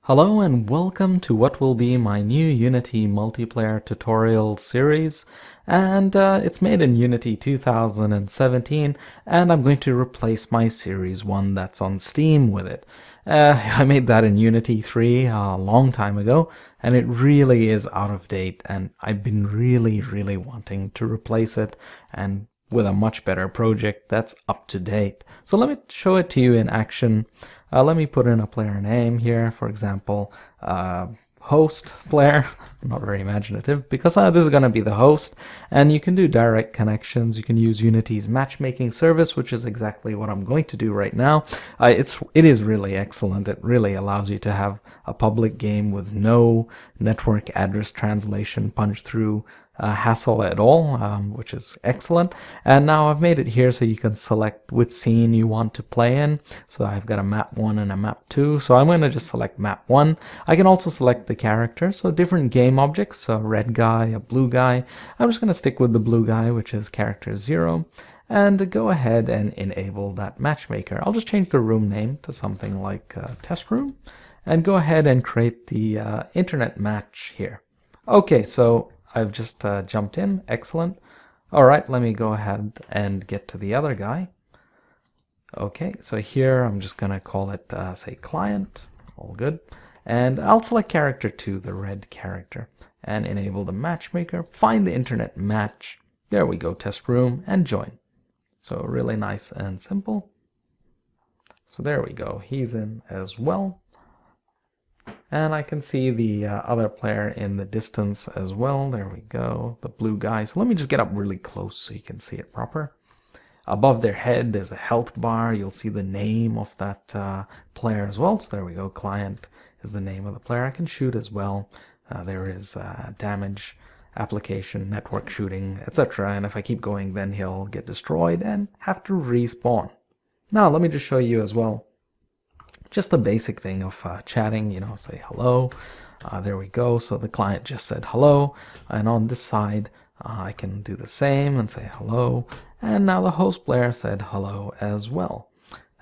Hello and welcome to what will be my new Unity multiplayer tutorial series, and it's made in Unity 2017, and I'm going to replace my Series 1 that's on Steam with it. I made that in Unity 3 a long time ago, and it really is out of date, and I've been really wanting to replace it and with a much better project that's up to date. So let me show it to you in action. Let me put in a player name here, for example, host player. Not very imaginative because this is going to be the host, and you can do direct connections. You can use Unity's matchmaking service, which is exactly what I'm going to do right now. It is really excellent. It really allows you to have a public game with no network address translation punch through hassle at all, which is excellent. And now I've made it here so you can select which scene you want to play in. So I've got a map 1 and a map 2. So I'm going to just select map 1. I can also select the character, so different game objects, a red guy, a blue guy. I'm just going to stick with the blue guy, which is character 0, and go ahead and enable that matchmaker. I'll just change the room name to something like test room, and go ahead and create the internet match here. Okay, so I've just jumped in. Excellent. All right, let me go ahead and get to the other guy. Okay, so here I'm just going to call it, say, client. All good. And I'll select character 2, the red character, and enable the matchmaker. Find the internet match. There we go, test room, and join. So really nice and simple. So there we go. He's in as well. And I can see the other player in the distance as well. There we go, the blue guy. So let me just get up really close so you can see it proper. Above their head, there's a health bar. You'll see the name of that player as well. So there we go, client is the name of the player. I can shoot as well. There is damage, application, network shooting, etc. And if I keep going, then he'll get destroyed and have to respawn. Now, let me just show you as well just the basic thing of chatting, say hello. There we go. So the client just said hello. And on this side, I can do the same and say hello. And now the host player said hello as well.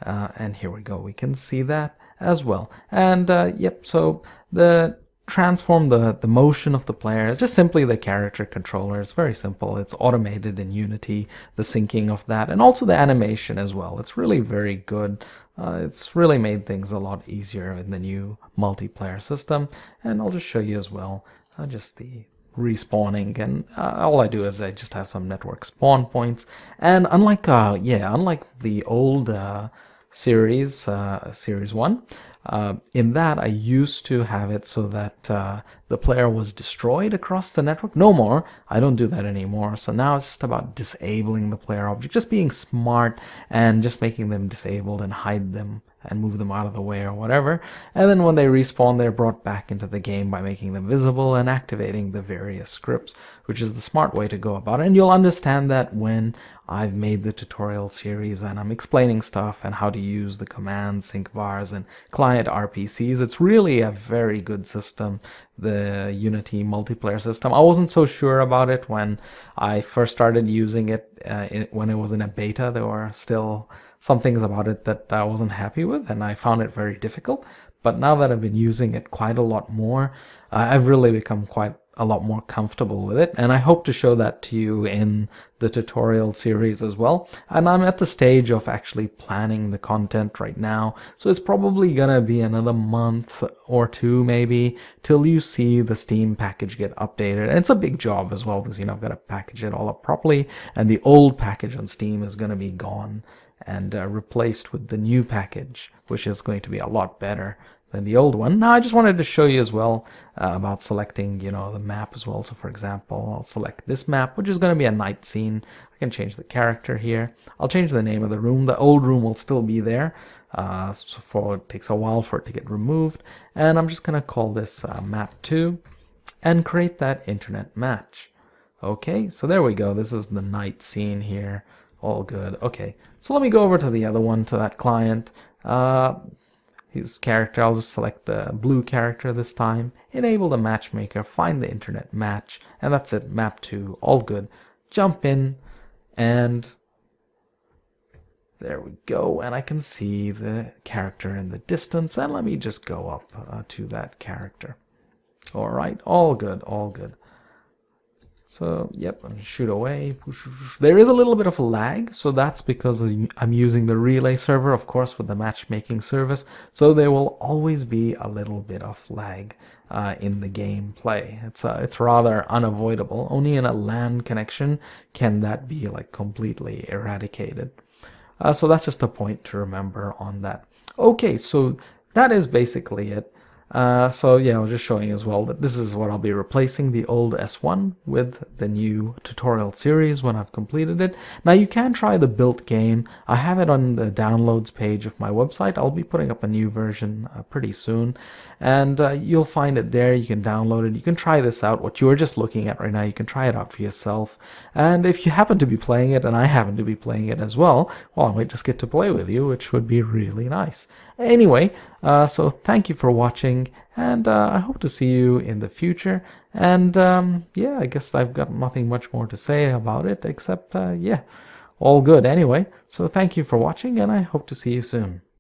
And here we go. We can see that as well. And yep, so the transform the motion of the player is just simply the character controller. It's very simple. It's automated in Unity, the syncing of that, and also the animation as well. It's really very good. It's really made things a lot easier in the new multiplayer system. And I'll just show you as well just the respawning, and all I do is I just have some network spawn points. And unlike the old series 1, in that I used to have it so that the player was destroyed across the network. No more. I don't do that anymore. So now it's just about disabling the player object, just being smart and just making them disabled and hide them and move them out of the way or whatever. And then when they respawn, they're brought back into the game by making them visible and activating the various scripts, which is the smart way to go about it. And you'll understand that when I've made the tutorial series and I'm explaining stuff and how to use the commands, sync vars, and client RPCs. It's really a very good system, the Unity multiplayer system. I wasn't so sure about it when I first started using it when it was in a beta. There were still some things about it that I wasn't happy with, and I found it very difficult. But now that I've been using it quite a lot more, I've really become quite a lot more comfortable with it, and I hope to show that to you in the tutorial series as well. And I'm at the stage of actually planning the content right now, so it's probably gonna be another month or two maybe till you see the Steam package get updated. And it's a big job as well because I've got to package it all up properly, and the old package on Steam is gonna be gone and replaced with the new package, which is going to be a lot better than the old one. Now I just wanted to show you as well about selecting the map as well. So for example, I'll select this map, which is going to be a night scene. I can change the character here. I'll change the name of the room. The old room will still be there, so it takes a while for it to get removed. And I'm just going to call this map 2 and create that internet match. Okay, so there we go. This is the night scene here. All good. Okay, so let me go over to the other one, to that client. His character, I'll just select the blue character this time, enable the matchmaker, find the internet match, and that's it, map 2, all good. Jump in, and There we go, and I can see the character in the distance, and let me just go up to that character. All right, all good, all good. So, yep, shoot away. There is a little bit of a lag, so that's because I'm using the relay server, of course, with the matchmaking service. So there will always be a little bit of lag in the gameplay. It's rather unavoidable. Only in a LAN connection can that be like completely eradicated. So that's just a point to remember on that. Okay, so that is basically it. So yeah, I was just showing as well that this is what I'll be replacing the old S1 with the new tutorial series when I've completed it. Now you can try the built game. I have it on the downloads page of my website. I'll be putting up a new version pretty soon, and you'll find it there. You can download it. You can try this out. What you are just looking at right now, you can try it out for yourself. And if you happen to be playing it, and I happen to be playing it as well, I might just get to play with you, which would be really nice. Anyway, so thank you for watching, and I hope to see you in the future. And yeah, I guess I've got nothing much more to say about it, except yeah, all good anyway. So thank you for watching, and I hope to see you soon.